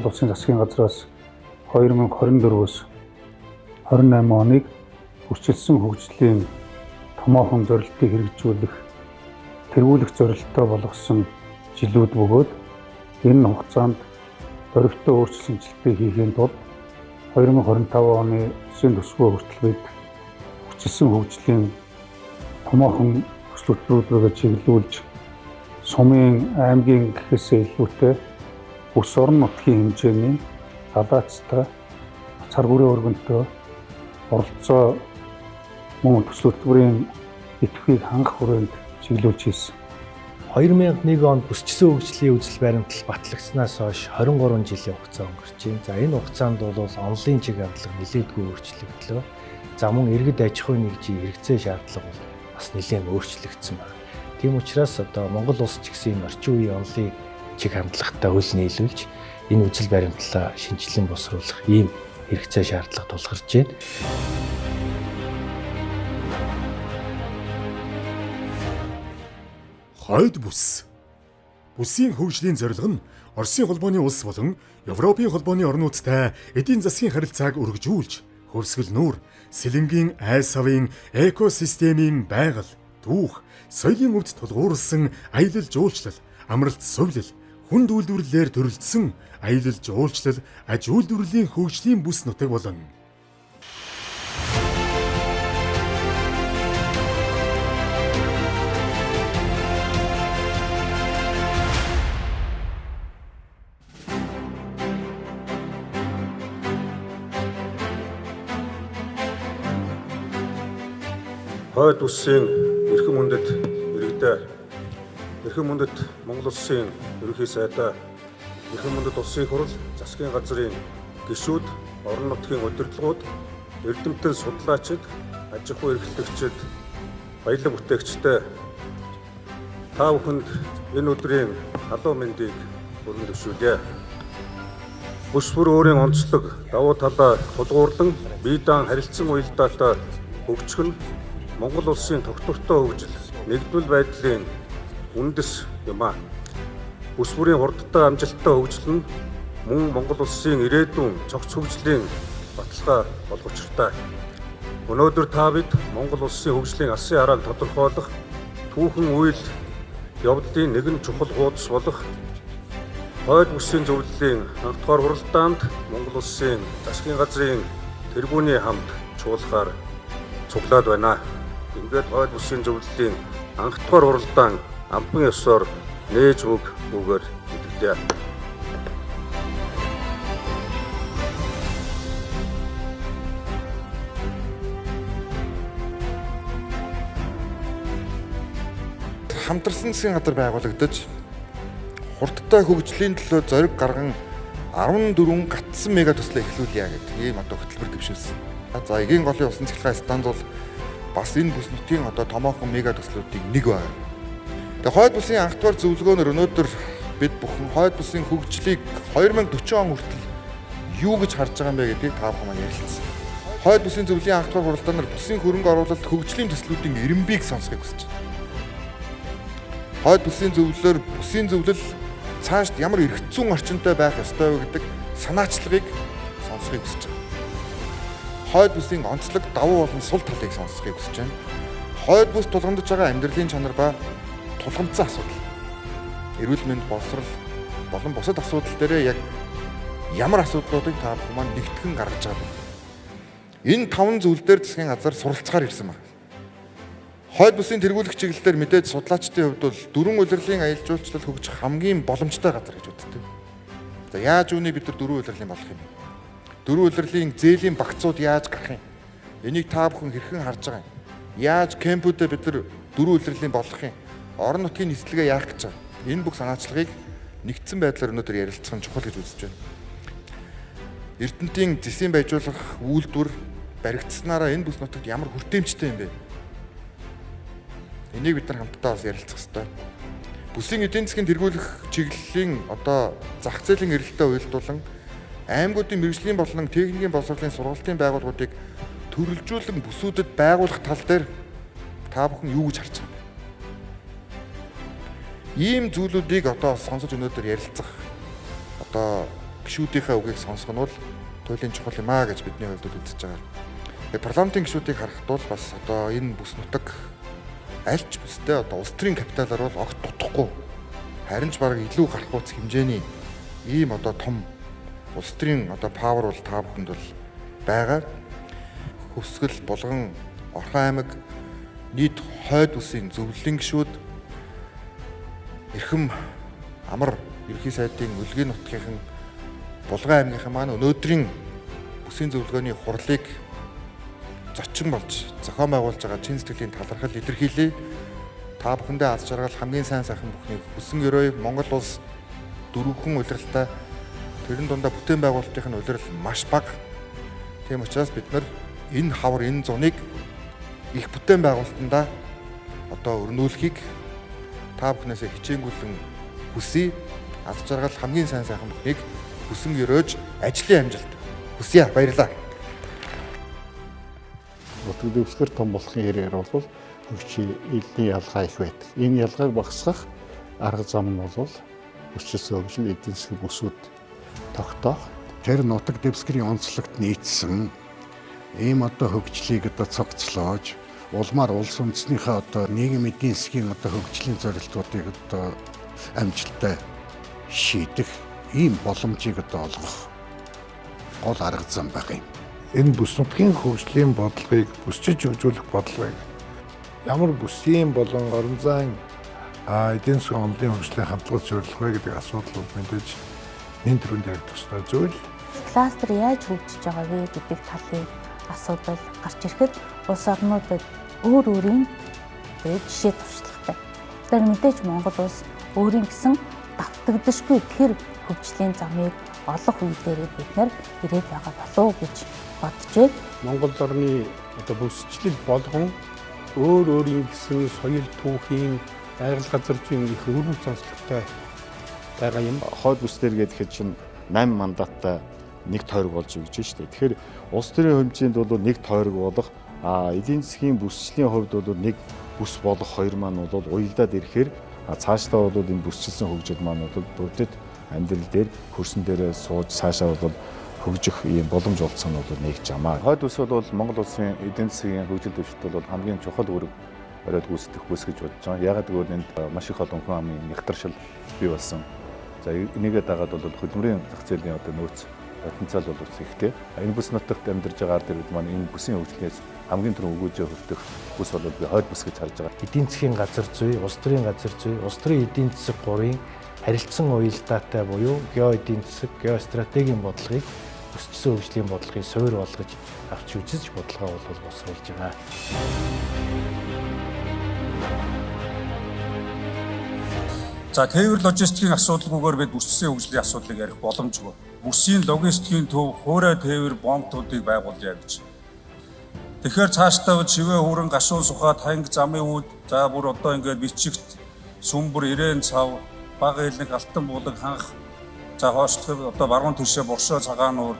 Монгол Улсын засгийн газраас 2024-өөс 28 оныг үрчилсэн хөгжлийн томоохон зорилтыг хэрэгжүүлэх, тэргүүлэх зорилттой болгосон жилүүд бөгөөд энэ хугацаанд зоригтой өөрчлөлтийг хийхийн тулд 2025 оны Улсын төсвөө хүртэл бид үрчилсэн хөгжлийн томоохон төслүүдрүүгээ чиглүүлж сумын аймгийн гэхээсээ илүүтэй бүс орон нутгийн хэмжээний далайцтай цар бүрийн өргөнтөө оролцоо мөн төслүүдийн идэвхийг хангах хүрээнд чиглүүлж хийсэн. 2001 онд бүсчсэн хөгжлийн үзэл баримтлал батлагдсанаас хойш 23 жилийн хугацаа өнгөрч байна. За энэ хугацаанд бол онлын чиг авдлага нэлээдгүй өөрчлөгдлөө. За мөн иргэд аж ахуйн нэгжийн хэрэгцээ шаардлага бол бас нэлээд өөрчлөгдсөн байна. Тийм учраас одоо Монгол улс ч гэсэн энэ орчин үеийн онлын чиг хандлагатай хөл нийлүүлж энэ үзэл баримтлалаа шинжилэн босруулах ийм хэрэгцээ шаардлага тулгарч байна. Хойд бүс. Бүсийн хөгжлийн зорилго нь Оросын холбооны улс болон Европын холбооны орнуудтай эдийн засгийн харилцааг өргөжүүлж, хөвсгөл нүүр, сэлэнгийн айл савын экосистемийн байгаль, түүх, соёлын өвд тулгуурласан аялал жуулчлал, амралт сувлал, хүнд үйлдвэрлэлээр төрөлдсөн аялал жуулчлал, аж үйлдвэрлэлийн хөгжлийн бүс нутаг болон Хойд бүсийн эрхэм хүндэт иргэдээ, эрхэм хүндэт Монгол Улсын ерөнхий сайдаа, эрхэм хүндэт улсын хурал, засгийн газрын гишүүд, орон нутгийн удирдлагууд, эрдэмтэн судлаачид, аж ахуй эрхлэгчид, баялаг бүтээгчтэй та бүхэнд энэ өдрийн халуун мэндийг хүргэн зөвшөөрье. Бүс бүр өөрийн онцлог давуу талаа тулгуурлан бие даан харилцан уялдаатай хөгжих нь Монгол улсын тогтвортой хөгжил, нэгдвэл байдлын үндэс юм а. Бүс бүрийн хурдтай амжилттай хөгжил нь мөн Монгол улсын ирээдүйн цогц хөгжлийн баталгаа болох учиртай. Өнөөдөр та бид Монгол улсын хөгжлийн алсын харааг тодорхойлох түүхэн үйл явдлын нэгэн чухал хуудас болох хойд бүсийн зөвлөлийн анх дугаар хуралдаанд Монгол улсын засгийн газрын тэргүүний хамт чуулгахаар цуглаад байна. Ингээд хойд бүсийн зөвлөлийн анх дугаар хуралдаан амбан ёсоор нээж өгөөр идэвхтэй. Хамтарсан засгийн газар байгуулагдаж хурдтай хөгжлийн төлөө зориг гарган 14 гатсан мега төслөө эхлүүлье гэдэг ийм одоо хөтөлбөр дэвшүүлсэн. За эгийн голын усан цахилгаан станц бол бас энэ бүс нутгийн одоо томоохон мега төслүүдийн нэг байна. Тэгээ хойд бүсийн анх дугаар зөвлөгөөнөр өнөөдөр бид бүхэн хойд бүсийн хөгжлийг 2040 он хүртэл юу гэж харж байгаа юм бэ гэдгийг та бүхэн ярилцсан. Хойд бүсийн зөвлөлийн анх дугаар хуралдаанаар бүсийн хөрөнгө оруулалт хөгжлийн төслүүдийн эренбийг сонсохыг хүсэж байна. Хойд бүсийн зөвлөлөөр бүсийн зөвлөл цаашд ямар эргэцүүн орчинтой байх ёстой вэ гэдэг санаачлагыг сонсохыг хүсэж байна. Хойд бүсийн онцлог давуу болон сул талыг сонсохыг хүсэж байна. Хойд бүс тулгамдж байгаа амьдралын чанар ба тулгамдсан асуудал, эрүүл мэнд боловсрол болон бусад асуудал дээр яг ямар асуудлуудыг та бүхэн маань нэгтгэн гаргаж байгаа вэ? Энэ 5 зүйл дээр засгийн газар суралцахаар ирсэн байна. Хойд бүсийн тэргүүлэх чиглэлээр мэдээж судлаачдын хувьд бол дөрвөн улирлын аялал жуулчлал хөгжих хамгийн боломжтой газар гэж үздэг. За яаж үүнийг бид нар дөрвөн улирлын болох юм бэ? Дөрвөн улирлын зээлийн багцууд яаж гарах юм? Энийг та бүхэн хэрхэн харж байгаа юм? Яаж кемпүүдэд бид нар дөрвөн улирлын болох юм? Орон нутгийн нислэгээ яах гэж байгаа? Энэ бүх санаачлагыг нэгдсэн байдлаар өнөөдөр ярилцах нь чухал гэж үзэж байна. Эрдэнтийн зэсийн байжуулах үйлдвэр баригдсанаараа энэ бүс нутагт ямар хүртээмжтэй юм бэ? Энийг бид нар хамтдаа бас ярилцах хэрэгтэй. Бүсийн эдийн засгийн тэргүүлэх чиглэлийн одоо зах зээлийн эрэлтээ уялдуулан аймагуудын мэргэжлийн болон техникийн боловсролын сургалтын байгууллагуудыг төрөлжүүлэн бүсүүдэд байгуулах тал дээр та бүхэн юу гэж харж байгаа юм бэ? Ийм зүйлүүдийг одоо сонсож өнөөдөр ярилцах одоо гишүүдийнхээ үгийг сонсох нь бол туйлын чухал юм аа гэж бидний хувьд үзэж байгаа. Тэгээ парламентын гишүүдийг харахад бол бас одоо энэ бүс нутаг аль ч бүстэй одоо улс төрийн капиталаар бол огт дутхгүй. Харин ч бараг илүү гарах уц хэмжээний ийм одоо том улс төрийн одоо павер бол та бүхэнд бол байгаа. Хүсгэл булган Орхон аймаг нийт хойд үсгийн зөвлөлийн гишүүд эрхэм амар ерхий сайдын Үлгийн нутгийн Булган аймгийнхан маань өнөөдрийн бүсийн зөвлөгөөний хурлыг зочин болж зохион байгуулж байгаа чин сэтгэлийн талархал илэрхийлье. Та бүхэндээ аз жаргал хамгийн сайн сайхан бүхнийг хүсэн өрөө Монгол улс дөрвөн улиралтай тэрэн дундаа бүтээн байгуулалтын улирал маш бага. Тийм учраас бид нар энэ хавар энэ зуныг их бүтээн байгуулалтанда одоо өрнүүлэхийг та бүхнээсээ хичээнгүйлэн хүсье. Аз жаргал хамгийн сайн сайхан бүхнийг хүсэн өрөөж ажлын амжилт хүсье. Баярлалаа. Нутаг дэвсгэр том болохын хэрэгээр бол хөгжлийн ялгаа их байдаг. Энэ ялгааг багасгах арга зам нь бол хүчтэй хөгжил эдийн засгийн бүсүүд тогтоох. Тэр нутаг дэвсгэрийн онцлогт нийцсэн ийм одоо хөгжлийг одоо цогцлоож улмаар улс үндэснийхээ одоо нийгэм эдийн засгийн одоо хөгжлийн зорилтуудыг одоо амжилттай шийдэх ийм боломжийг одоо олгох гол арга зам байгаа юм. Энэ бүс нутгийн хөгжлийн бодлогыг бүсчиж хөгжүүлэх бодлогыг ямар бүсийн болон орон зайн эдийн засгийн онлын хөгжлийн хамтлагт зориулах вэ гэдэг асуудлууд мэдээж энэ төрөнд яг тусдаа зүйл. Кластер яаж хөгжиж байгаа вэ гэдэг талын асуудал гарч ирэхэд улс орнуудад өөр өөрийн жишээ туршлагатай. Тэгэхээр мэдээж Монгол улс өөрийн гэсэн давтагдшгүй тэр хөгжлийн замыг олох үе дээр бид нар ирээд байгаа болов уу гэж боджээ. Монгол орны одоо бүсчлэл болгон өөр өөрийн гэсэн соёл түүхийн байгаль газар зүйн их өргөн цонцлогтой байгаа юм. Хойд бүсдэр гэхэд чинь 8 мандаттай нэг тойрог болж өгч шүү дээ. Тэгэхээр улс төрийн хэмжээнд бол нэг тойрог болох эдийн засгийн бүсчлийн хувьд бол нэг бүс болох хоёр маань бол уялдаад ирэхээр цаашдаа бол энэ бүсчилсэн хөгжил маань бол бүгдэд амьдрал дээр хөрсөн дээрээ сууж цаашаа бол хөгжих ийм боломж олцсон нь бол нэгж амаа. Хойд бүс бол Монгол улсын эдийн засгийн хөгжил дэвшилт бол хамгийн чухал үүрэг бариад гүйцэтгэх бүс гэж бодож байгаа. Ягаад гэвэл энд маш их олон хүн амын нягтршил бий болсон. За энийгээ дагаад бол хөдөлмөрийн зах зээлийн одоо нөөц потенциал бол ихтэй. Энэ бүс нутагт амьдарч байгаа ард иргэд маань энэ бүсийн хөгжлөөс хамгийн түрүү өгөөжөө хүртэх бүс бол би хойд бүс гэж харж байгаа. Эдийн засгийн газар зүй, улс төрийн газар зүй, улс төрийн эдийн засаг гурийн харилцан уялдаатай буюу гео эдийн засаг, гео стратегийн бодлогыг бүсчсэн хөгжлийн бодлогын суурь болгож авч үзэж бодлогоо бол босруулж байгаа. За тээвэр логистикийн асуудалгүйгээр бид бүсчсэн хөгжлийн асуудлыг ярих боломжгүй. Бүсийн логистикийн төв хуурай тээвэр бомтуудыг байгуулъя гэж. Тэгэхээр цаашдаа шивээ хүрэн гашуун сухад ханг замын үүд за бүр одоо ингээд бичигт сүмбэр ирээн цав баг хэлнэг алтан булаг ханх за хоошлох одоо баруун тишээ боршоо цагаан нуур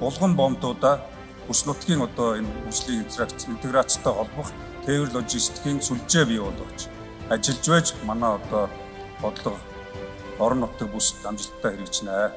булган бомтуудаа бүс нутгийн одоо энэ хөгжлийн интеграцтай холбох тээвэр логистикийн сүлжээ бий болгож ажиллаж байж манай одоо бодлого орон нутгийн бүс амжилттай хэрэгжинэ.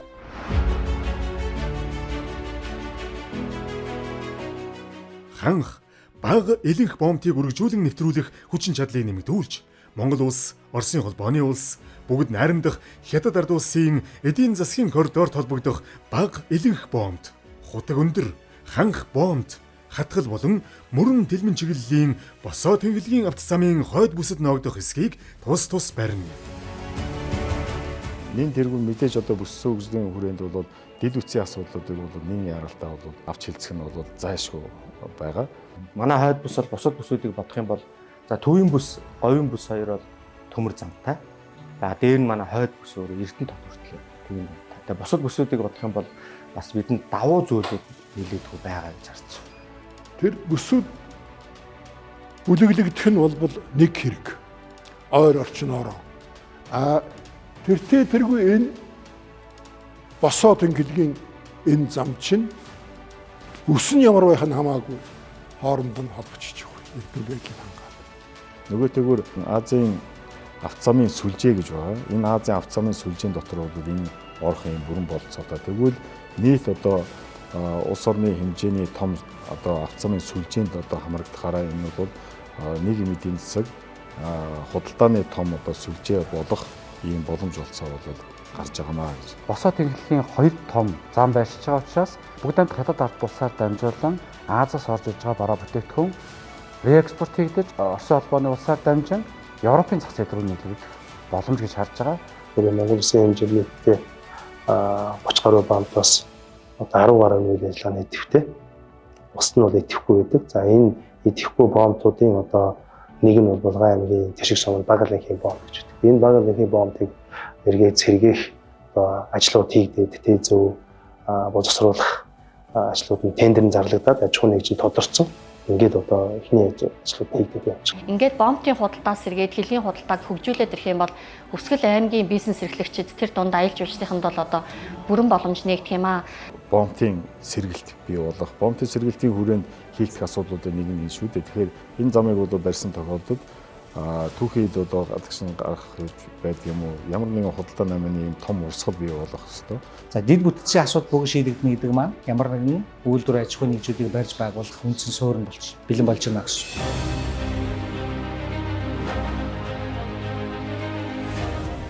Ханх бага элэнх бомтыг үргэлжлүүлэн нэвтрүүлэх хүчин чадлыг нэмэгдүүлж Монгол улс, Оросын холбооны улс бүгд найрамдах хятад ард улсын эдийн засгийн коридорт холбогдох бага элэнх бомт, хутаг өндөр, ханх бомт, хатгал болон мөрөн дэлмэн чиглэлийн босоо тэнхлэгийн авто замын хойд бүсэд ногдох эсхийг тус барина. Нин тэргүүр мэдээж одоо бүссэн хөгжлийн хүрээнд бол дид үтсийн асуудлуудыг бол нэг яралтаа бол авч хэлцэх нь бол зайлшгүй байгаа. Манай хойд бүс бол бусад бүсүүдийг бодох юм бол за төвийн бүс, говийн бүс хоёр бол төмөр замтай. За дээр нь манай хойд бүс өөрөө Эрдэнэ тот хүртэл тийм байна. Тэгээ бусад бүсүүдийг бодох юм бол бас бидэнд давуу зүйлүүд нэлээдгүй байгаа гэж харж байна. Тэр бүсүүд бүлэглэгдэх нь бол нэг хэрэг. Ойр орчноороо. Тэргүй энэ босоо тэнхлэгийн энэ зам чинь бүс нь ямар байх нь хамаагүй хооронд нь холбогдчих вэ. Эрдэнэ байдлыг хангаад. Нөгөөтэйгүр Азийн авто замын сүлжээ гэж байгаа. Энэ Азийн авто замын сүлжээний дотор бол энэ орох юм бүрэн бололцоотой. Тэгвэл нийт одоо улс орны хэмжээний том одоо авто замын сүлжээнд одоо хамрагдахаараа энэ бол нийгмийн эдийн засаг худалдааны том одоо сүлжээ болох ийм боломж олцоо бол гарч байгаамаа гэж. Босоо тэглэлийн хоёр том зам байршиж байгаа учраас бүгд хятад ард улсаар дамжуулан Азиас орж иж байгаа бараа бүтээгдэхүүн реэкспорт хийгдэж Оросын холбооны улсаар дамжин Европын зах зээл рүү нийлүүлэх боломж гэж харж байгаа. Монгол Улсын хэмжээтэй 30 гаруй банкнаас 10 гаруй үйл ажиллагааны идэвхтэй. Бус нь бол идэвхгүй байдаг. За энэ идэвхгүй бомбуудын одоо нэг нь бол Булган аймгийн Тэшиг сумын Багаалынхийн бомб гэж байдаг. Энэ Багаалынхийн бомбыг эргээд сэргээх одоо ажлууд хийгдээд зөв боловсруулах ажлууд нь тендерын зарлагдаад аж ахуйн нэгжид тодорцсон. Ингээд одоо эхний ажлууд хийгдээд явж байгаа. Ингээд бомбын худалдаас сэргээд хөлийн худалдааг хөгжүүлээд ирэх юм бол Өвсгөл аймгийн бизнес эрхлэгчид тэр дунд аялал жуулчлалыханд бол одоо бүрэн боломж нэгдэх юм аа. Бомбын сэргэлт бий болох, бомбын сэргэлтийн хүрээнд хийх асуудлуудын нэг нь шүү дээ. Тэгэхээр энэ замыг бол барьсан тохиолдолд түүхийд одоо гадагшин гарах байдаг юм уу? Ямар нэгэн худалдаа намын юм том урсгал бий болох хэвээр. За дид бүтцийн асуудал бүгд шийдэгдэнэ гэдэг маань ямар нэгэн үйлдвэр аж ахуйн нэгжүүдийг барьж байгуулах үндсэн суурин бэлэн болж байна гэсэн.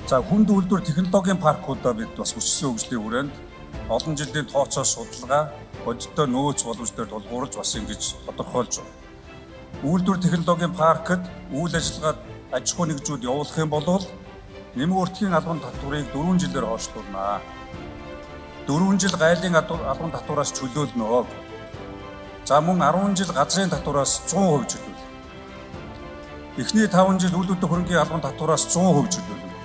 За хүнд үйлдвэр технологийн паркуудаа бид бас өссөн хөгжлийн хүрээнд олон жилийн тооцоо судалгаа, бодиттой нөөц боломжтой тулгуурлаж бас ингэж тодорхойлж байна. Үйлдвэр технологийн паркт үйл ажиллагаад аж ахуйн нэгжүүд явуулах юм бол нэмэг өртгийн албан татварыг 4 жилээр хойшлуулнаа. 4 жил гайлын албан татвараас чөлөөлнө. За мөн 10 жил газрын татвараас 100% чөлөөлнө. Эхний 5 жил үйл хөдлөлтийн хөрөнгийн албан татвараас 100% чөлөөлнө.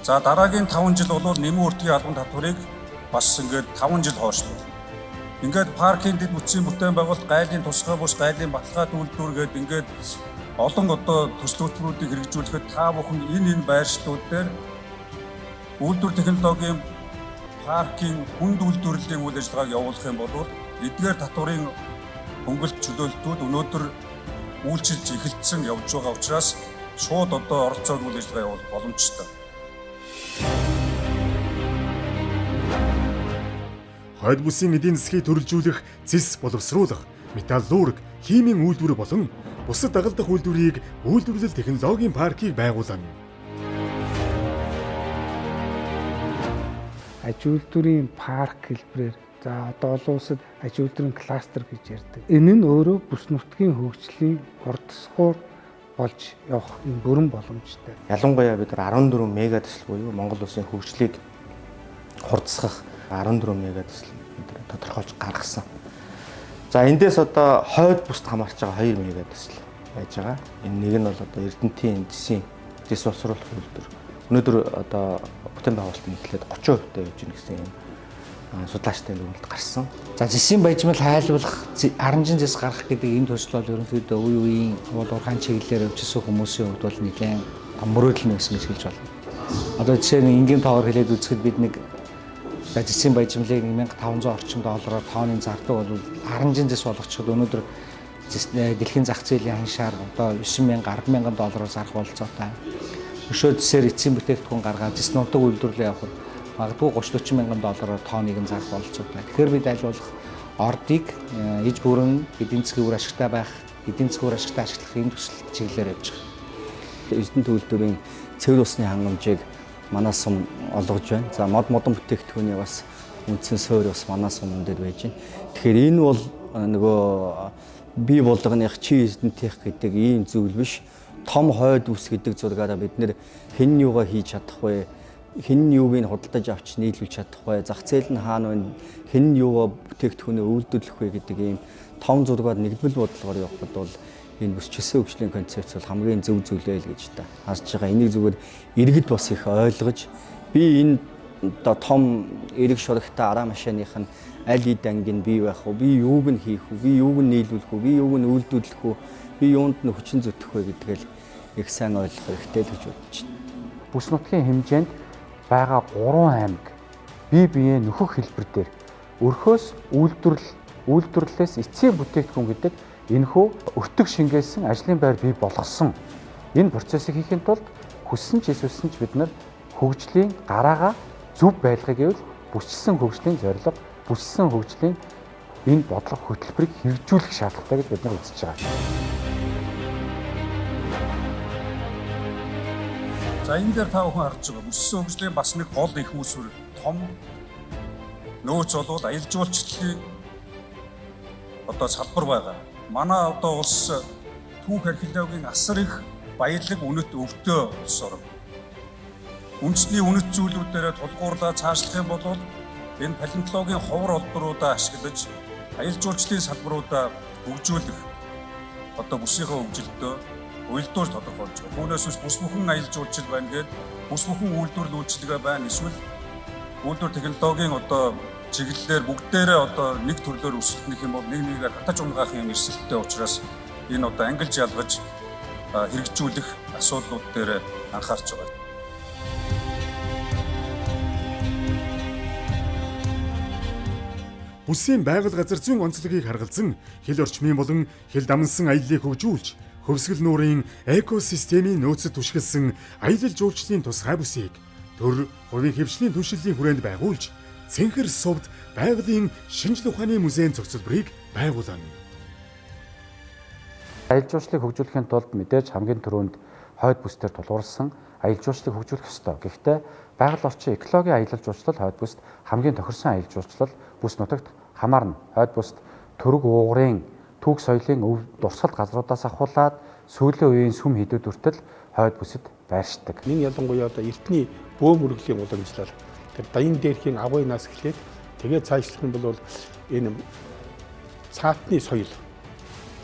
За дараагийн 5 жил бол нэмэг өртгийн албан татварыг бас ингээд 5 жил хойшлуулна. Ингээд паркинг дэд бүтцийн бүтээн байгуулалт гайлын тусгай бус гайлын баталгаат үйлдвэр гээд ингээд олон одоо төсөл хөтөлбөрүүдийг хэрэгжүүлэхэд та бүхэн энэ байршлууд дээр үйлдвэр технологийн паркинг хүнд үйлдвэрлэлийн үйл ажиллагааг явуулах юм бол эдгээр татварын хөнгөлт чөлөөлтүүд өнөөдөр үйлчилж эхэлсэн явж байгаа учраас шууд одоо оролцоод үйл ажиллагаа явуулах боломжтой. Хойд бүсийн эдийн засгийг төрөлжүүлэх, цэс боловсруулах, металлург, химийн үйлдвэр болон бусад дагалдах үйлдвэрийг үйлдвэрлэл технологийн паркийг байгуулна. Аж үйлдвэрийн парк хэлбэрээр за одоо олон улсад аж үйлдвэрийн кластер гэж ярьдаг. Энэ нь өөрөө бүс нутгийн хөгжлийн хурдсгуур болж явах бүрэн боломжтой. Ялангуяа бид 14 мега төсөл буюу Монгол улсын хөгжлийг хурдсгах 14 мега төсөл тодорхойлж гаргасан. За эндээс одоо хойд бүст хамаарч байгаа 2 мега төсөл байж байгаа. Энэ нэг нь бол одоо Эрдэнэтийн зэс боловсруулах үйлдвэр. Өнөөдөр одоо бүтээн байгуулалтын эхлээд 30% тавьж гин гэсэн юм судлаачтай дүгнэлт гарсан. За зэсийн баяжмал хайлуулах, аранжин зэс гаргах гэдэг энэ төсөл бол ерөнхийдөө үе үеийн ургаан чиглэлээр явжсэн хүмүүсийн хувьд бол нэлээд мөрөөдөл нэгсэн гэж хэлж байна. Одоо жишээ нь энгийн тоогоор хэлээд үзэхэд бид нэг зэсийн баяжмлыг 1500 орчим доллараар тонны зардаг бол аранжин зэс болгочиход өнөөдөр дэлхийн зах зээлийн ханшаар одоо 9000 100000 доллараар зарах болцоотой. Өшөө зэсээр эцсийн бүтээгдэхүүн гаргаад зэс нутаг үйлдвэрлэлээ явахад магадгүй 30-40 мянган доллараар тонныг нь зарах болцоотой. Тэгэхээр бид аль болох ордыг иж бүрэн эдийн засгийн үр ашигтай байх, эдийн засгийн үр ашигтай ашиглах энэ төсөл чиглэлээр явж байгаа. Эрдэнэт үйлдвэрийн цэвэр усны хангамжийг манаас сум олгож байна. За модон бүтээгдэхүүний бас үндсэн суурь бас манаас сум дээр байж байна. Тэгэхээр энэ бол нөгөө бие болгоных чи эзэнтих гэдэг ийм зүйл биш. Том хойд ус гэдэг зургаараа бид нэр хэн юугаа хийж чадах вэ? Хэн юуг нь худалдаж авч нийлүүлж чадах вэ? Зах зээл нь хаана вэ? Хэн юугаа бүтээгдэхүүнээ үйлдвэрлэх вэ гэдэг ийм том зургаар нэгдмэл бодлогоор явахад бол энэ бүсчилсэн хөгжлийн концепц бол хамгийн зөв зүйлээ л гэж та харж байгаа. Энийг зүгээр иргэд бас их ойлгож би энэ одоо том эрэг шурагтай араа машиных нь аль эд ангийн бий байх уу? Би юуг нь хийх үү? Би юуг нь нийлүүлэх үү? Би юуг нь үйлдвэрлэх үү? Би юунд нь хүчин зүтгэх вэ гэдгээл их сайн ойлгох хэрэгтэй л гэж бодож байна. Бүс нутгийн хэмжээнд байгаа 3 аймаг бие биеэ нөхөх хэлбэр дээр өрхөөс үйлдвэрлэлээс эцсийн бүтээгдэхүүн гэдэг энэхүү өртөг шингээсэн ажлын байр бий болгосон. Энэ процессыг хийхэд тулд хүссэн ч эсвэл бид нар хөгжлийн гараагаа зөв байлгах гэвэл бүсчилсэн хөгжлийн зорилго, бүсчилсэн хөгжлийн энэ бодлого хөтөлбөрийг хэрэгжүүлэх шаардлагатай гэж бид нар үзэж байгаа. За энэ дээр та бүхэн харж байгаа бүсчилсэн хөгжлийн бас нэг гол их үүсвэр том нөөц болоод аялал жуулчлалын одоо салбар байгаа. Манай одоо улс түүх археологийн асар их баялаг үнэт өвдөө улс орн. Үндэсний үнэт зүйлүүдээр тулгуурлаа цаашлах юм бол энэ палеонтологийн ховор олборуудаа ашиглаж аялал жуулчлалын салбаруудаа хөгжүүлэх одоо бүсийнхээ хөгжилтөө уялдуур тодорхойлж байгаа. Түүнээс биш бүс бүхэн аялал жуулчлал байна гэдэг бүс бүхэн үйлдвэрлэл үйлчилгээ байна. Эсвэл үйлдвэр технологийн одоо чиглэлээр бүгдээрээ одоо нэг төрлөөр өсөлтнөх юм бол нэг нэгээр хатаж унгаах юм эрсдэлтэй учраас энэ одоо ангилж ялгаж хэрэгжүүлэх асуудлууд дээр анхаарч байгаа. Бүсийн байгаль газар зүйн онцлогийг харгалзан хил орчмын болон хил дамнсан аяллыг хөгжүүлж, хөвсгөл нуурын экосистемийн нөөцөд түшгэлсэн аялал жуулчлалын тусгай бүсийг төр хувийн хвшлийн түншлэлийн хүрээнд байгуулж, Цэнхэр сувд байгалийн шинжлэх ухааны музейн зохицолборыг байгуулна. Аялал жуулчлалыг хөгжүүлэхийн тулд мэдээж хамгийн түрүүнд хойд бүсдээр тулгуурласан аялал жуулчлалыг хөгжүүлэх ёстой. Гэхдээ байгаль орчин экологийн аялал жуулчлал хойд бүсд хамгийн тохирсон аялал жуулчлал бүс нутагт хамаарна. Хойд бүсд төрөг уугарын түүх соёлын өв дурсгал газруудаас ахуулаад сүүлийн үеийн сүм хийдүүд хүртэл хойд бүсэд байршдаг. Нэг ялангуяа одоо эртний бөөм үргэлийн уламжлал тэр даян дээрхийн агуй нас эхлээд тэгээд цаашлах нь бол энэ цаатны соёл,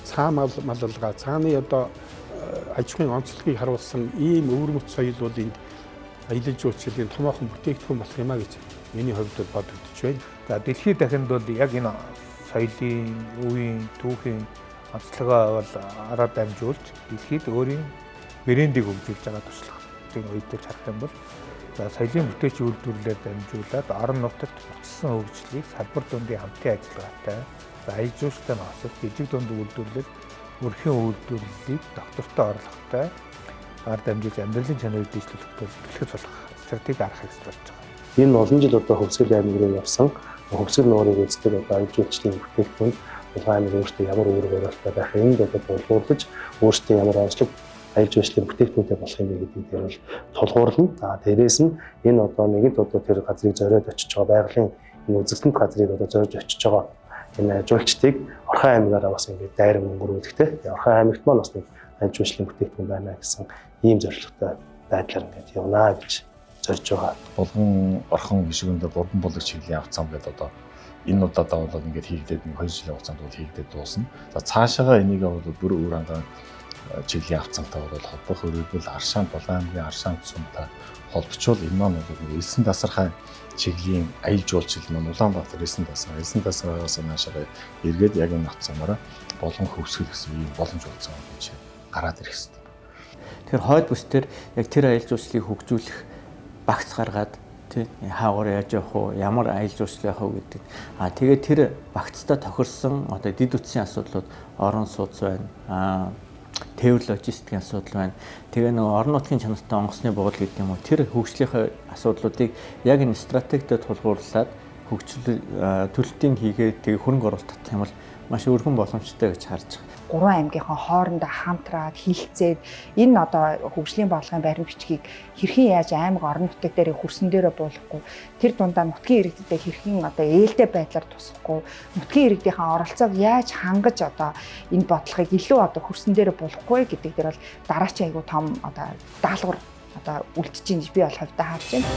цаа маллага, цааны одоо аж ахуйн онцлогийг харуулсан ийм өвөрмөц соёл бол энд аялал жуулчлалын томоохон бүтээгдэхүүн болох юм а гэж миний хувьд бодогдож байна. За дэлхийд дахинд бол яг энэ соёлын, өвийн, түүхийн онцлогоо бол араар дамжуулж дэлхийд өөрийн брендийг хөгжүүлж байгаа туршлагын үедээ харах юм бол за соёлын бүтээч үйлдвэрлэлээр дамжуулаад орон нутагт буцсан хөгжлийг салбар дундын хамтын ажиллагаатай аялал жуулчлалтай масыг жижиг дунд үйлдвэрлэл, өрхийн үйлдвэрлэлийг доктортой орлоготой ар дамжуулж амьдралын чанарыг дэвшлүүлэх төлөвлөж болох стратеги гаргахыг зорж байгаа. Энэ олон жил одоо хөвсгөл аймгийн явсан хөвсгөл нуурыг эздэг одоо аялал жуулчлалын бүтээгдэхүүн аймаг өөртөө ямар үүрэг баримттай байх энд одоо боловсруулж өөртөө ямар ажлыг аялал жуулчлалын бүтээгдэхүүнтэй болох юм бэ гэдэг дээр бол тулгуурлана. За дээрээс нь энэ одоо нэгэнт одоо тэр газрыг зориод очиж байгаа байгалийн энэ үзэгдэнд газрыг одоо зориож очиж байгаа энэ жуулчдыг Орхон аймагаараа бас ингээд дайран өнгөрүүлэхтэй. Орхон аймагт маань бас нэг аялал жуулчлалын бүтээгдэхүүн байна гэсэн ийм зорилготой байдлаар ингээд явнаа гэж зорж байгаа. Болгон Орхон гишүүндээ 3 булаг чиглэлийн авцсан гэдэг одоо энэ удаадаа бол ингээд хийгдээд 2 жилийн хугацаанд бол хийгдээд дуусна. За цаашаага энийг бол бүр өөр ангаан чиглэлийн авцсантай бол холбох өрөөгөл Аршаан Булаангийн Аршаан цумтай холбочвол энэ маань бол элсэн тасархай чиглэлийн аялал жуулчлал маань Улаанбаатар элсэн тасархайгаас наашаа эргээд яг энэ авцсанаараа болгон хөвсгөл гэсэн ийм боломж болсон гэж гараад ирэх хэрэгтэй. Тэр хойд бүсдэр яг тэр аялал жуулчлалыг хөгжүүлэх багц гаргаад тий хаагуур яаж явах уу, ямар аялал жуулчлал явах уу гэдэг. Тэгээд тэр багцтай тохирсон одоо дид үтсийн асуудлууд орон сууц байна. Тээвэр логистикийн асуудал байна. Тэгээ нөгөө орон нутгийн чанартай онгоцны буудал гэдэг юм уу тэр хөгжлийн асуудлуудыг яг энэ стратегитэй тулгуурлаад хөгжил төлөлтийн хийгээд тэгээ хөрөнгө оруулалт татах юм бол маш өргөн боломжтой гэж харж байгаа. 3 аймгийнхаа хоорондоо хамтраад хилцээд энэ одоо хөгжлийн бодлогын баримт бичгийг хэрхэн яаж аймаг орон нутаг дээр хөрсөн дээрээ буулгахгүй тэр дундаа нутгийн иргэдэд хэрхэн одоо ээлтэй байдлаар тусахгүй нутгийн иргэдийнхээ оролцоог яаж хангаж одоо энэ бодлогыг илүү одоо хөрсөн дээрээ буулгахгүй гэдэг дээр бол дараачийн айгуу том одоо даалгавар одоо үлдэж чинь би бол хувьдаа харж байна.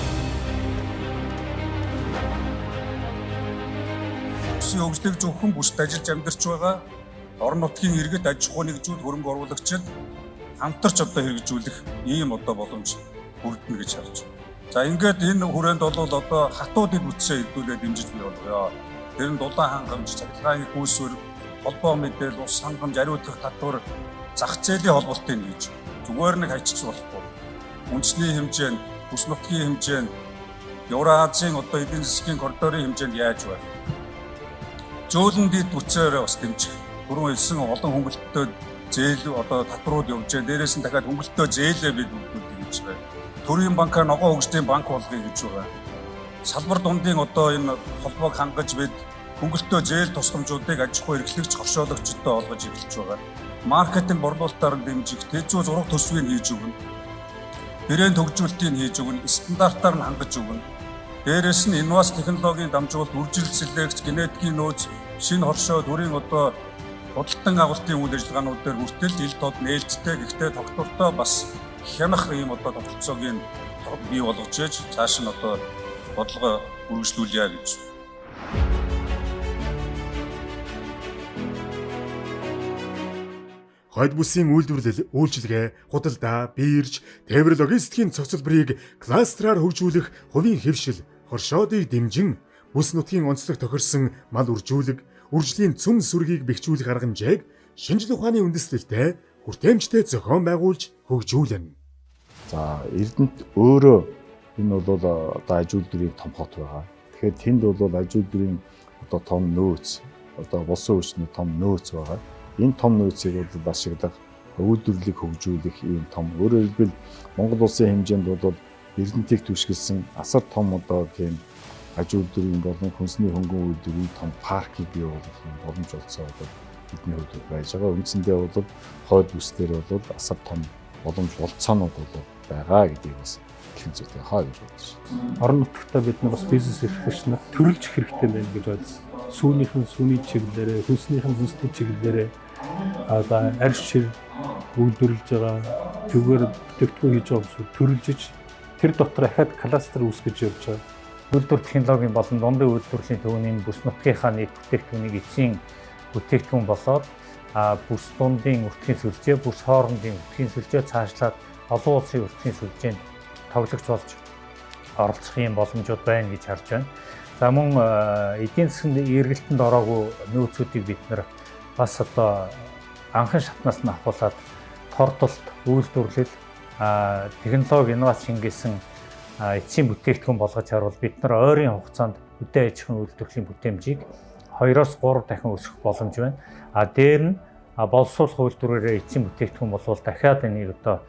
Бүсийн хөгжлийг зөвхөн бүсд ажиллаж амьдарч байгаа орон нутгийн иргэд аж ахуй нэгжүүд хөрөнгө оруулагчид хамтарч одоо хэрэгжүүлэх ийм одоо боломж бүрдэнэ гэж харж байна. За ингээд энэ хүрээнд бол одоо хатууд эд бүтсээ хэдүүлээ дэмжиж бий болгоё. Тэр нь дулаан хангамж, цахилгааны хүйсвэр, холбоо мэдээлэл, ус хангамж, ариутгах татвар, зах зээлийн холболтыг хийж зүгээр нэг хайчиж болохгүй. Үндэсний хэмжээнд, бүс нутгийн хэмжээнд, Евразийн одоо эдийн засгийн коридорын хэмжээнд яаж байна? Зөөлөн дэд бүтсээр бас дэмжих. Түрүүн хэлсэн олон хөнгөлөлтөд зээл одоо татварууд явж байгаа. Дээрээс нь дахиад хөнгөлөлтөө зээлээ бид бүгд гэж байна. төрийн банкаар ногоон хөгжлийн банк болгоё гэж байгаа. Салбар дундын одоо энэ холбоог хангаж бид хөнгөлтөө зээл тусламжуудыг аж ахуй эрхлэгч хоршоологчдод олгож эхэлж байгаа. Маркетинг борлуулалтаар дэмжих, тэжүү зураг төсвийг хийж өгнө. Брэнд хөгжүүлэлтийг хийж өгнө, стандартаар нь хангаж өгнө. Дээрээс нь инновац технологийн дамжуулалт, үржилт сэлгэгч, генетикийн нөөц, шинэ хоршоо, төрийн одоо худалдан агуултын үйл ажиллагаанууд дээр хүртэл ил тод нээлттэй, гэхдээ тогтвортой бас хянах ийм одоо тогтолцоог бий болгож ээж цааш нь одоо бодлого үргэлжлүүлье гэж. Хойд бүсийн үйлчилгээ, худалдаа, биерж, тээвэр логистикийн цогцлборыг кластераар хөгжүүлэх хувийн хэвшил, хоршоодыг дэмжин, бүс нутгийн онцлог тохирсон мал үржүүлэг, үржлийн цөм сүргийг бэхжүүлэх арга хэмжээг шинжлэх ухааны үндэслэлтэй хүртээмжтэй зохион байгуулж хөгжүүлнэ. За Эрдэнэт өөрөө энэ бол одоо аж үйлдвэрийн том хот байгаа. Тэгэхээр тэнд бол аж үйлдвэрийн одоо том нөөц, одоо болсон хүчний том нөөц байгаа. Энэ том нөөцийг бол ашиглах, үйлдвэрлэлийг хөгжүүлэх ийм том. Өөрөөр хэлбэл Монгол улсын хэмжээнд бол Эрдэнэтийг түшгэлсэн асар том одоо тийм аж үйлдвэрийн болон хүнсний хөнгөн үйлдвэрийн том паркийг бий болгох юм боломж олцоо одоо бидний хувьд байж байгаа. Үндсэндээ бол хойд бүслэр бол асар том боломж олцоонууд бол байгаа гэдгийг бас хэлэх зүйтэй хаа гэж бодож байна. Орон нутгатаа бид нар бас бизнес эрхлэгч нар төрөлж хэрэгтэй байна гэж бодсон. Сүүнийхэн сүүний чиглэлээрээ, хүнснийхэн хүнсний чиглэлээрээ одоо арьс шир үйлдвэрлэж байгаа зүгээр бүтээгдэхүүн хийж байгаа хүмүүс төрөлжиж тэр дотор ахаад кластер үүсгэж явж байгаа. Үйлдвэр технологийн болон дундын үйлдвэрлэлийн төвийн бүс нутгийнхаа нийт бүтээгдэхүүнийг эцсийн бүтээгдэхүүн болоод бүс дундын өртгийн сүлжээ, бүс хоорондын өртгийн сүлжээ цаашлаад олон улсын өртгийн сүлжээнд тоглогч болж оролцох юм боломжууд байна гэж харж байна. За мөн эдийн засгийн эргэлтэнд ороогүй нөөцүүдийг бид нар бас одоо анхан шатнаас нь авахуулаад тордолт, үйлдвэрлэл, технологи, инновац шингээсэн эцсийн бүтээгдэхүүн болгож харуул бид нар ойрын хугацаанд үдээ аж ахуйн үйлдвэрлэлийн бүтээмжийг 2-3 дахин өсгөх боломж байна. Дээр нь боловсруулах үйлдвэрээр эцсийн бүтээгдэхүүн болвол дахиад энийг одоо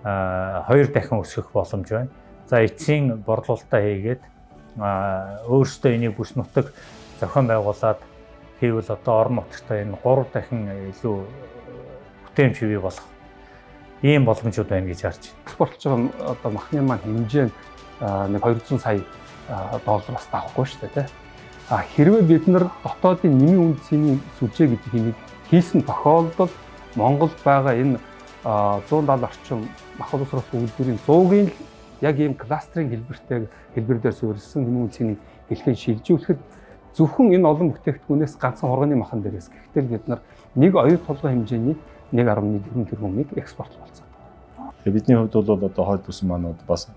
2 дахин өсгөх боломж байна. За эцсийн борлуулалтаа хийгээд өөрсдөө энийг бүс нутаг зохион байгуулад хийвэл одоо орон нутгтаа энэ 3 дахин илүү бүтээмж бий болох ийм боломжууд байна гэж харж байна. Экспортлж байгаа одоо махны маань хэмжээ нэг 200 сая доллараас давахгүй шүү дээ, тийм. Хэрвээ бид нар дотоодын нэмийн үнцний сүлжээ гэдэг энийг хийсэн тохиолдолд Монголд байгаа энэ 170 орчим мах боловсруулах үйлдвэрийн 100-ийн яг ийм кластерын хэлбэр дээр суурилсан нэмийн үнцний хэлхийг шилжүүлэхэд зөвхөн энэ олон бүтээгдэхүүнээс ганцхан хоргоны махан дээрээс гэхдээ бид нар нэг оюут толгой хэмжээний 1.4 тэрбумыг экспортлж болсон. Тэгээ бидний хувьд бол одоо хойд бүс манууд бас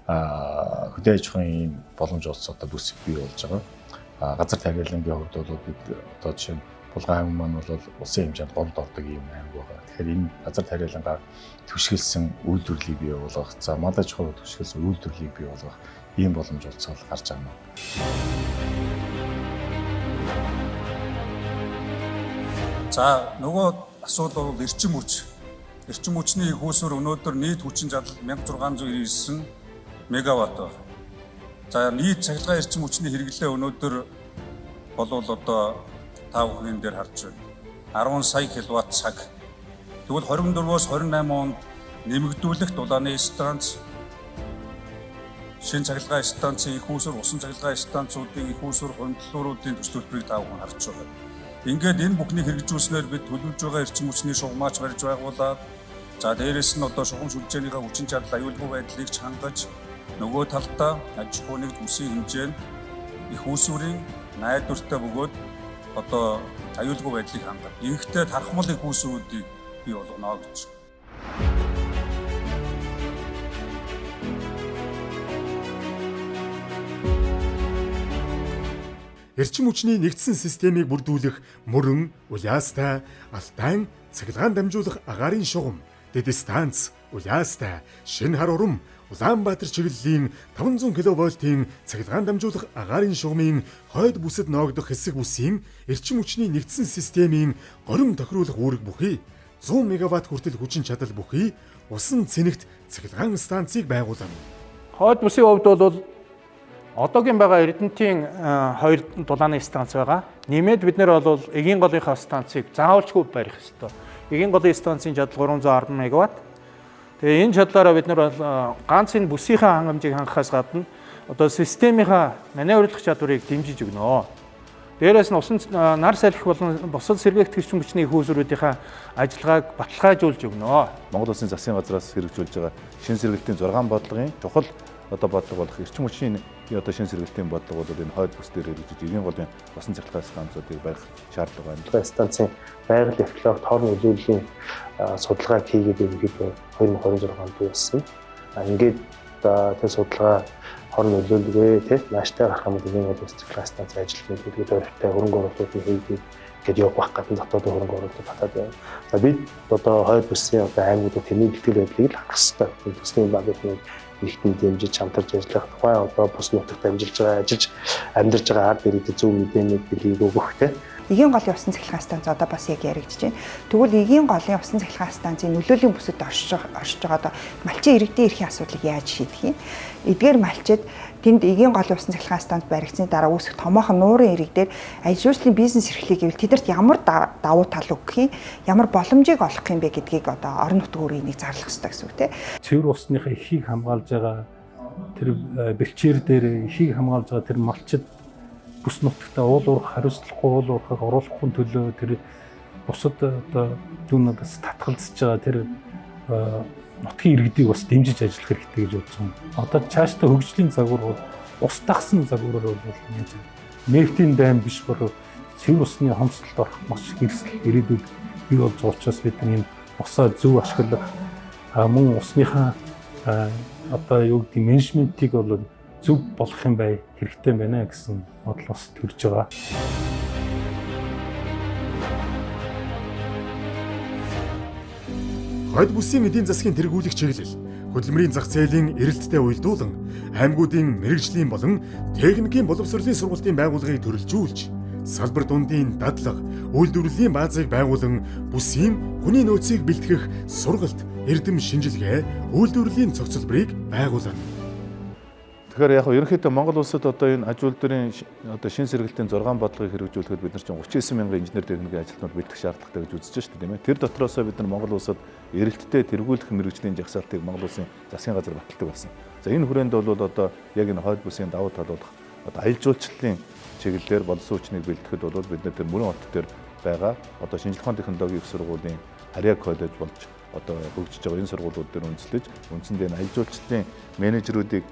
хөдөө аж ахуйн боломж олцоотой бүс бий болж байгаа. Газар тариалангийн хувьд бол бид одоо жишээ нь Булган аймаг маань бол улсын хэмжээнд гомд ордог юм аймаг байгаа. Тэгэхээр энэ газар тариалангаар түшгэлсэн үйлдвэрлэлийг бий болгох, за мал аж ахуйн түшгэлсэн үйлдвэрлэлийг бий болгох ийм боломж олцоо гарч байна. За нөгөө асуудал бол эрчим хүч. Эрчим хүчний их үүсвэр өнөөдөр нийт хүчин чадал 1699 мегаватт байна. За нийт цахилгаан эрчим хүчний хэрэглээ өнөөдөр болвол одоо 5% дээр харж байна. 10 сая киловатт цаг. Тэгвэл 24-оос 28 онд нэмэгдүүлэх дулааны станц, шинэ цахилгаан станцын их үүсвэр, усан цахилгаан станцуудын их үүсвэр, хөндлөлтүүдийн төслөлбөрийг 5% харж байгаа. Ингээд энэ бүхнийг хэрэгжүүлснээр бид төлөвлөж байгаа эрчим хүчний шугамаач барьж байгуулаад за дээрэс нь одоо шугам сүлжээнийхээ хүчин чадал аюулгүй байдлыг хангаж нөгөө талдаа аж ахуйн төсвийн хэмжээнд их үүсвэрийн найдвартай бөгөөд одоо аюулгүй байдлыг хангах. Ингээдтэй тархмал их үүсвэрүүдийг бий болгоно гэж. Эрчим хүчний нэгдсэн системийг бүрдүүлэх мөрөн, улаастай, алтай, цахилгаан дамжуулах агаарын шугам, дэд станц, улаастай, шинэ хар урам, Улаанбаатар чиглэлийн 500 кВт-ийн цахилгаан дамжуулах агаарын шугамын хойд бүсэд ноогдох хэсэг бүсийн эрчим хүчний нэгдсэн системийн горим тохируулах үүрэг бүхий 100 мегаватт хүртэл хүчин чадал бүхий усан цэнэгт цахилгаан станцыг байгуулна. Хойд бүсийн хувьд бол одоогийн байгаа Эрдэнэтийн 2 дулааны станц байгаа. Нэмээд бид нэр бол Эгийн голынхаа станцыг заавалчгүй барих ёстой. Эгийн голын станцын чадал 310 мегаватт. Тэгээ энэ чадлаараа бид нар бол ганц энэ бүсийнхаа хангамжийг хангахаас гадна одоо системийнхаа маневрлах чадварыг дэмжиж өгнө. Дээрээс нь усан нар салхи болон бусад сэргээгт гэрчим хүчний хөөсрүүдийнхаа ажиллагааг баталгаажуулж өгнө. Монгол Улсын засгийн газраас хэрэгжүүлж байгаа шин сэргэлтийн 6 бодлогын чухал одоо бодлого болох эрчим хүчний одоо шин сэргэлтийн бодлого бол энэ хойд бүс дээр хэрэгжиж Эгийн голын усан цахилгаан станцуудыг барих шаардлага байна. Станцын байгаль экологи тоорны нөлөөллийн судалгааг хийгээд ерөнхийдөө 2026 онд болсон. Ингээд тэр судалгаа хорн нөлөөлөгөө тий нааштай гарах юм бол Эгийн голын усан цахилгаан станцын ажилтнууд тэгээд өөртөө хөрөнгө оруулалтыг хийгээд гээд явах гадна дотоодын хөрөнгө оруулалт батаад байна. За бид одоо хойд бүсийн одоо аймагуудад тэрний бэлтгэл байдлыг л харах хэрэгтэй. Төсний багуудыг нэгтэн дэмжиж хамтарч ажиллах тухай одоо бус нутагт ажиллаж амьдарч байгаа ард иргэдэд зөв мэдээний билгийг өгөх тий. Эгийн голын усан цахилгаан станц одоо бас яг яригдж байна. Тэгвэл Эгийн голын усан цахилгаан станцын нөлөөлийн бүсэд оршиж байгаа одоо малчин иргэдийн эрхийн асуудлыг яаж шийдэх юм? Эдгээр малчид тэнд Эгийн голын усан цахилгаан станц баригдсны дараа үүсэх томоохон нуурын иргэдээр ажил үйлслийн бизнес эрхлийг гэвэл тэдэрт ямар давуу тал өгөх юм, ямар боломжийг олох юм бэ гэдгийг одоо орон нутгийн өөрийн нэг зарлах хэрэгтэй гэсэн үг тийм. Цэвэр усныхаа эхийг хамгаалж байгаа тэр бэлчээр дээр эхийг хамгаалж байгаа тэр малчид бүс нутагтаа уул уурах хариуцлагагүй уул уурхаг оруулахгүй төлөө тэр бусад одоо юунаас татгалзаж байгаа тэр нутгийн иргэдийг бас дэмжиж ажиллах хэрэгтэй гэж бодож байна. Одоо цаашдаа хөгжлийн загвар бол ус тагсан загвараар бол яаж нефтийн дайм биш бол цэвэр усны хомсдолд орох маш хэрэгсэл ирээдүйд бий болж байгаа учраас бид энэ усаа зөв ашиглах мөн усныхаа одоо юу гэдэг менежментийг бол зөв болох юм бай хэрэгтэй байна гэсэн бодлоос төрж байгаа. Хойд бүсийн эдийн засгийн тэргүүлэх чиглэл хөдөлмөрийн зах зээлийн эрэлттэй уялдуулан аймагуудын мэрэгжлийн болон техникийн боловсролын сургалтын байгууллагыг төрөлжүүлж салбар дундын дадлага үйлдвэрлэлийн баазыг байгуулан бүсийн хүний нөөцийг бэлтгэх сургалт эрдэм шинжилгээ үйлдвэрлэлийн цогцлборыг байгуулна. Тэгэхээр яг ерөнхийдөө Монгол улсад одоо энэ аж үйлдвэрийн одоо шин сэргэлтийн 6 бодлогыг хэрэгжүүлэхэд бид нар чинь 39 мянган инженер техникийн ажилтнууд бэлтгэх шаардлагатай гэж үзэж байна шүү дээ, тийм ээ. Тэр дотроос бид нар Монгол улсад эрэлттэй тэргүүлэх мэргэжлийн жагсаалтыг Монгол улсын засгийн газар баталдаг байсан. За энэ хүрээнд бол одоо яг энэ хойд бүсийн давуу тал болох одоо аялал жуулчлалын чиглэлээр боловсон хүчнийг бэлтгэхэд бол бид нар тэр мөрөн хот дээр байгаа одоо шинжилгээ ухааны технологийн их сургуулийн Харьяа коллеж болж одоо хөгжиж байгаа энэ сургуулиуд дээр үндэслэж үндсэндээ аялал жуулчлалын менежерүүдийг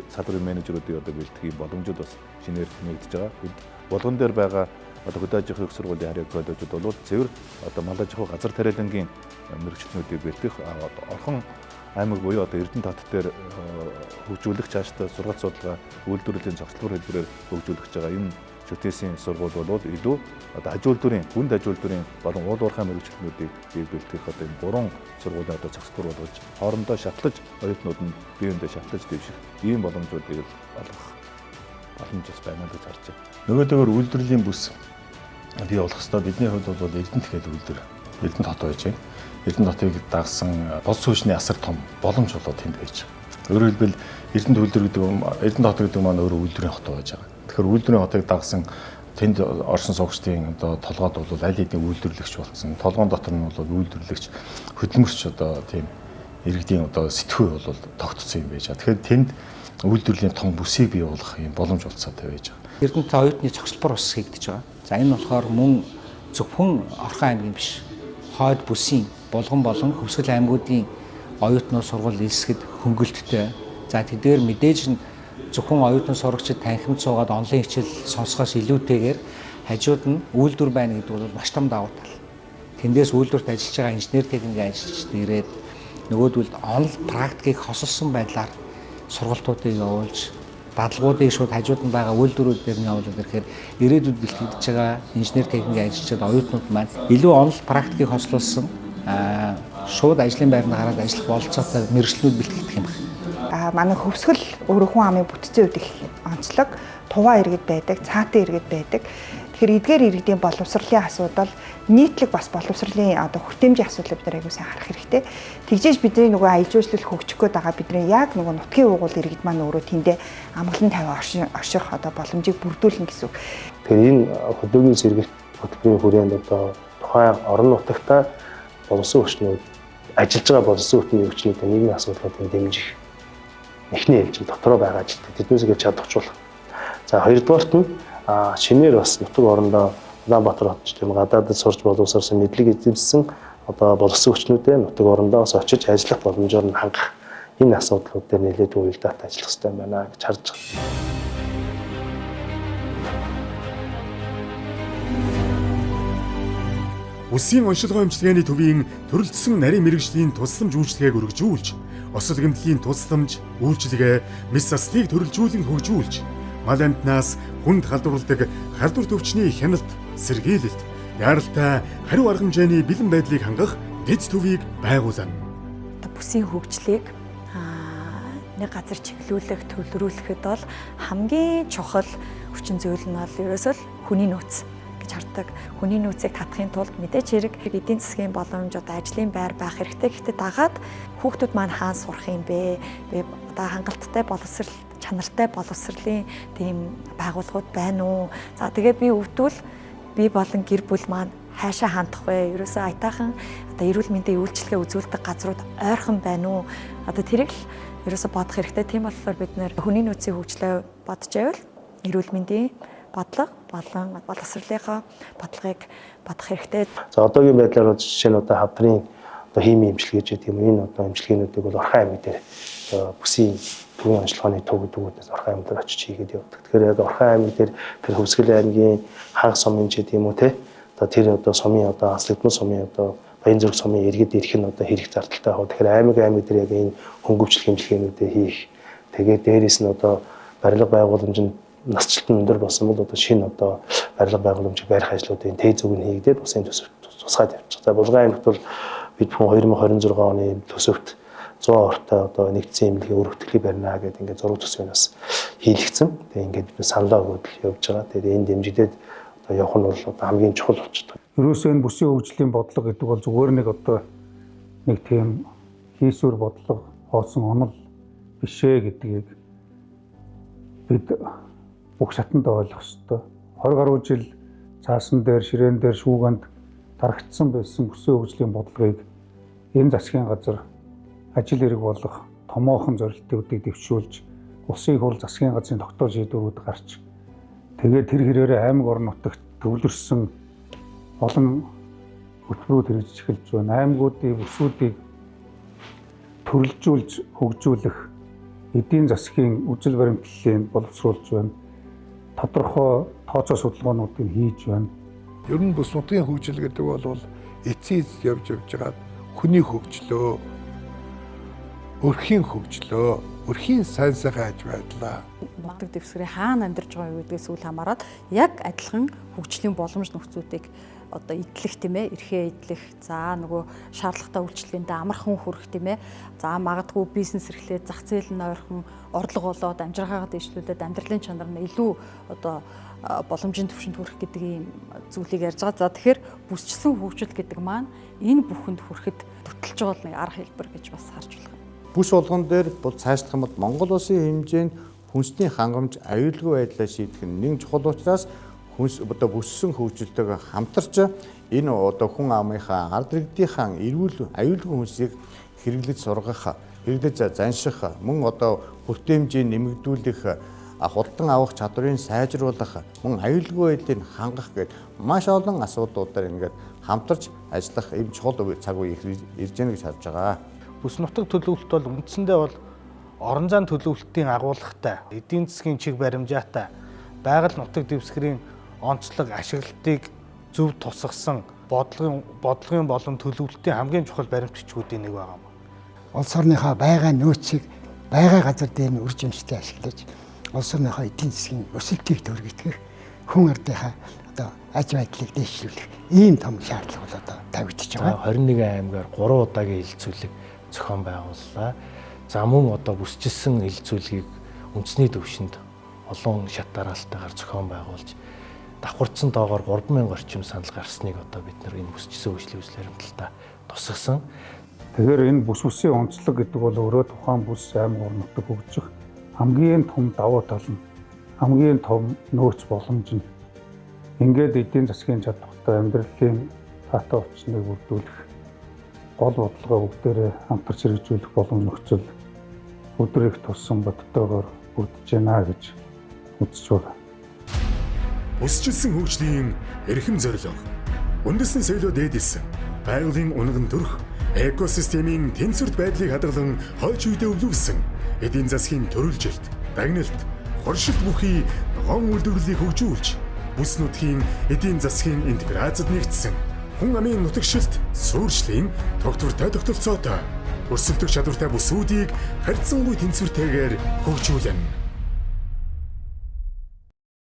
салбарын менежерүүдийг одоо бэлтгэх боломжууд бас шинээр нэгдэж байгаа. Болгон дээр байгаа одоо хөдөө аж ахуйн их сургуулийн Харьяа коллежууд бол цэвэр одоо мал аж ахуй газар тариалангийн мэргэжлүүдийг бэлтгэх орхон аймаг буюу одоо Эрдэнэ тат дээр хөгжүүлэх цаашдаа сургалт судалгаа үйлдвэрлэлийн зохицлбор хэлбэрээр хөгжүүлэх байгаа энэ шүтээсийн сургууль бол илүү одоо аж үйлдвэрийн хүнд аж үйлдвэрийн болон уул уурхай мэргэжлүүдийг бий бэлтгэх одоо энэ 3 сургуулийн одоо зохицлбор болгож хоорондоо шатлаж оюутнууд нь биеиндээ шатлаж дэвших ийм боломжуудыг олгох боломж бас байна гэж харж байна. Нөгөөдөөр үйлдвэрлэлийн бүс бий болох хэвээр бидний хувьд бол Эрдэнэт гэдэг үйлдвэр Эрдэнэт хот байж байна. Эрдэнэт хотыг дагсан бос сүүчний асар том боломж болоод тэнд байж байгаа. Өөрөөр хэлбэл Эрдэнэт үйлдвэр гэдэг Эрдэнэт хот гэдэг маань өөрөө үйлдвэрийн хот байж байгаа. Тэгэхээр үйлдвэрийн хотыг дагсан тэнд орсон суугчдын одоо толгойд бол аль хэдийн үйлдвэрлэгч болсон. Толгойн дотор нь бол үйлдвэрлэгч хөдөлмөрч одоо тийм иргэдийн одоо сэтгхүй бол тогтцсон юм байж байгаа. Тэгэхээр тэнд үйлдвэрлэлийн том бүсийг бий болгох юм боломж олцоотой байж байгаа. Эрдэнэт оюутны цогцлбор бас хийгдэж байгаа. За энэ болохоор мөн зөвхөн Орхон аймгийн биш, хойд бүсийн болгон болон хөвсгөл аймагуудын оюутнууд сургууль нийлсэхэд хөнгөлөлттэй. За тэдгээр мэдээж нь зөвхөн оюутан сурагчид танхимд суугаад онлайн хичээл сонсохоос илүүтэйгээр хажууд нь үйлдвэр байна гэдэг бол маш том давуу тал. Тэндээс үйлдвэрт ажиллаж байгаа инженер техникийн ажилчид ирээд нөгөөдөлд онл практикийг хосолсон байдлаар сургалтуудыг явуулж дадлгуудыг шууд хажууд нь байгаа үйлдвэрүүд дээр нь явуулаад ирэхээр ирээдүйд бэлтгэгдэж байгаа инженер техникийн ажилчид оюутнууд маань илүү онл практикийг хослуулсан шууд ажлын байранд гараад ажиллах бололцоотой мэргэжлүүд бэлтгэгдэх юм байна. Манай хөвсгөл өөрөө хүн амын бүтцийн үед их онцлог, туваа иргэд байдаг, цаатан иргэд байдаг. Тэгэхээр эдгээр иргэдийн боловсролын асуудал нийтлэг бас боловсролын одоо хүртээмжийн асуудлыг бид нар аягүй сайн харах хэрэгтэй. Тэгжээж бидний нөгөө аяж үйлчлэл хөгжих гээд байгаа бидний яг нөгөө нутгийн уугуул иргэд маань өөрөө тэндээ амгалан тавиа орших одоо боломжийг бүрдүүлнэ гэсэн үг. Тэгэхээр энэ хөдөөгийн сэргэлт хөтөлбөрийн хүрээнд одоо тухайн орон нутагта боловсон хүчнүүд ажиллаж байгаа боловсон хүчнүүдийн нийгмийн асуудлуудыг дэмжих эхний ээлжин дотроо байгаа ажилтнууд тэднээсээ чадваржуулах. За хоёрдугаарт нь шинээр бас нутаг орондоо Улаанбаатар хот ч тийм гадаадд сурч боловсрсон мэдлэг эзэмшсэн одоо боловсон хүчнүүдээ нутаг орондоо бас очиж ажиллах боломжоор нь хангах энэ асуудлууд дээр нэлээд уялдаатай ажиллах хэрэгтэй байна гэж харж байна. Улсын онцлогоо эмчилгээний төвийн төрөлжсөн нарийн мэрэгжлийн тусламж үйлчилгээг өргөжүүлж, осол гэмтлийн тусламж үйлчилгээ МИС-ыг төрөлжүүлэн хөгжүүлж, мал амьтнаас хүнд халдварладаг халдвар төвчний хяналт, сэргийлэлт, яаралтай хариу арга хэмжээний бэлэн байдлыг хангах дэд төвийг байгуулна. Бүсийн хөгжлийг нэг газар чиглүүлэх, төвлөрүүлэхэд бол хамгийн чухал хүчин зүйл нь бол ерөөсөө хүний нөөц гэж хардаг. Хүний нөөцийг татахын тулд мэдээж хэрэг эдийн засгийн боломж одоо ажлын байр байх хэрэгтэй. Гэхдээ дагаад хүүхдүүд маань хаан сурах юм бэ? Би одоо хангалттай боловсрал, чанартай боловсролын тийм байгууллагууд байна уу? За тэгээ би өвдвөл би болон гэр бүл маань хаашаа хандах вэ? Ерөөсөө аятайхан одоо эрүүл мэндийн үйлчилгээ үзүүлдэг газрууд ойрхон байна уу? Одоо тэрийг л ерөөсөө бодох хэрэгтэй. Тийм болохоор бид нэр хүний нөөцийн хөгжлөө бодож байвал эрүүл мэндийн бодлого болон боловсролынхаа бодлогыг бодох хэрэгтэй. За одоогийн байдлаар жишээ нь одоо хавдрын одоо хими эмчилгээ гэж юм энэ одоо эмчилгээнүүдийг бол Орхон аймаг дээр бүсийн төвийн онцлогооны төв гэдгүүдээс Орхон аймаг дээр очиж хийгээд явдаг. Тэгэхээр яг Орхон аймаг дээр тэр Хөвсгөл аймгийн хаан сумын ч гэдэм үү те одоо тэр одоо сумын одоо Аслагдмал сумын одоо Баянзүрх сумын иргэд ирэх нь одоо хэрэг зардалтай хав. Тэгэхээр аймаг дээр яг энэ хөнгөвчлөх эмчилгээнүүдээ хийх. Тэгээд дээрээс нь одоо барилга байгууламжинд насжилтан өндөр болсон бол одоо шинэ одоо барилга байгууламжийг барих ажлуудын тээ зүг нь хийгдээд усын тусгаад явчих. За Булган аймагт бол бид бүхэн 2026 оны төсөвт 100 ортой одоо нэгдсэн эмнэлгийн өргөтгөлийг барина гэдэг ингээд зураг төсвийг бас хийлгэсэн. Тэгээ ингээд бид саналаа өгөөд явж байгаа. Тэгээ энэ дэмжигдээд одоо явах нь бол одоо хамгийн чухал болчихдог. Ерөөсөө энэ бүсийн хөгжлийн бодлого гэдэг бол зүгээр нэг одоо нэг тийм хийсвэр бодлого хоосон онол бишээ гэдгийг бид бүх шатанд ойлгох ёстой. 20 гаруй жил цаасан дээр, ширээн дээр, шүүгэнд тарагдсан байсан бүсийн хөгжлийн бодлогыг энэ засгийн газар ажил хэрэг болох томоохон зорилтуудыг дэвшүүлж, улсын их хурл засгийн газрын тогтоол шийдвэрүүд гарч тэгээд тэр хэрээрээ аймаг орон нутагт төвлөрсөн олон хөтөлбөрүүд хэрэгжиж эхэлж байна. Аймагуудын бүсүүдийг төрөлжүүлж, хөгжүүлэх эдийн засгийн үжил баримтлалыг боловсруулж байна. Тодорхой тооцоо судалгаануудыг хийж байна. Ер нь бүс нутгийн хөгжил гэдэг бол эцсийн явж байгаа хүний хөгжлөө, өрхийн хөгжлөө, өрхийн сайн сайхан аж байдлаа. Нутаг дэвсгэрийн хаана амьдарч байгаа гэдгээс үл хамааран яг адилхан хөгжлийн боломж нөхцүүдийг одоо идэлэх тийм ээ, эрхээ идэлэх, за нөгөө шаардлагатай үйлчлэгэндээ амархан хүрэх тийм ээ. За магадгүй бизнес эрхлээд зах зээл нь ойрхон орлого болоод амжиргаагаа дэвшлүүлээд амьдралын чанар нь илүү одоо боломжийн түвшинд хүрэх гэдэг ийм зүйлийг ярьж байгаа. За тэгэхээр бүсчилсэн хөгжил гэдэг маань энэ бүхэнд хүрэхэд төтөлж байгаа нэг арга хэлбэр гэж бас харж байна. Бүс болгон дээр бол цаашлах юм бол Монгол улсын хэмжээнд хүнсний хангамж аюулгүй байдлаа шийдэх нь нэг чухал учраас хүнс одоо бүссэн хөгжилтэйг хамтарч энэ одоо хүн амынхаа ард иргэдийнхаа эрүүл аюулгүй хүнсийг хэрэглэж сургах, хэрэглэж занших, мөн одоо хүртээмжийг нэмэгдүүлэх, худалдан авах чадварыг сайжруулах, мөн аюулгүй байдлыг хангах гэдэг маш олон асуудлуудаар ингээд хамтарч ажиллах ийм чухал цаг үе ирж байна гэж харж байгаа. Бүс нутаг төлөвлөлт бол үндсэндээ бол орон зайн төлөвлөлтийн агуулгатай, эдийн засгийн чиг баримжаатай, байгаль нутаг дэвсгэрийн онцлог ашиглалтыг зөв тусгасан бодлогын болон төлөвлөлтийн хамгийн чухал баримтчгүүдийн нэг байгаа юм. Улс орныхоо байгаа нөөцийг байгаа газар дээр нь үрж өмсөлтөд ашиглаж, улс орныхоо эдийн засгийн өсөлтийг төргийтгэх, хүн ардынхаа одоо аж байдлыг дэвшүүлэх ийм том шаардлага бол одоо тавигдчихж байгаа. 21 аймгаар 3 удаагийн хилцүүлэг зохион байгууллаа. За мөн одоо бүсчилсэн хилцүүлгийг үндэсний төвшөнд олон шат дараалтайгаар зохион байгуулж давхарцсан доогоор 3000 орчим санал гарсныг одоо бид нар энэ бүсчсэн хөгжлийн үзэл баримталтаа тусгасан. Тэгэхээр энэ бүс бүсийн онцлог гэдэг бол өөрөө тухайн бүс аймаг орон нутаг хөгжих хамгийн том давуу тал нь, хамгийн том нөөц боломж нь ингээд эдийн засгийн чадвартай амьдралын таатай орчныг бүрдүүлэх гол бодлогоо бүгдээрээ хамтарч хэрэгжүүлэх боломж нөхцөл өдөр их туссан бодтойгоор бүрдэж байна гэж үзэж байна. Өсчилсэн хөгжлийн эрхэм зорилго, үндэсний соёлоо дээдэлсэн байгалийн унган төрх экосистемийн тэнцвэрт байдлыг хадгалан хойч үедээ өвлөвсөн эдийн засгийн төрөлжилт, дагналт, хоршилт бүхий ногоон үйлдвэрлэлийг хөгжүүлж бүс нутгийн эдийн засгийн интеграцид нэгдсэн хүн амын нутагшилт суурьшлийн тогтвортой тогтолцоотой өрсөлдөх чадвартай бүсүүдийг харьцангуй тэнцвэртэйгээр хөгжүүлнэ.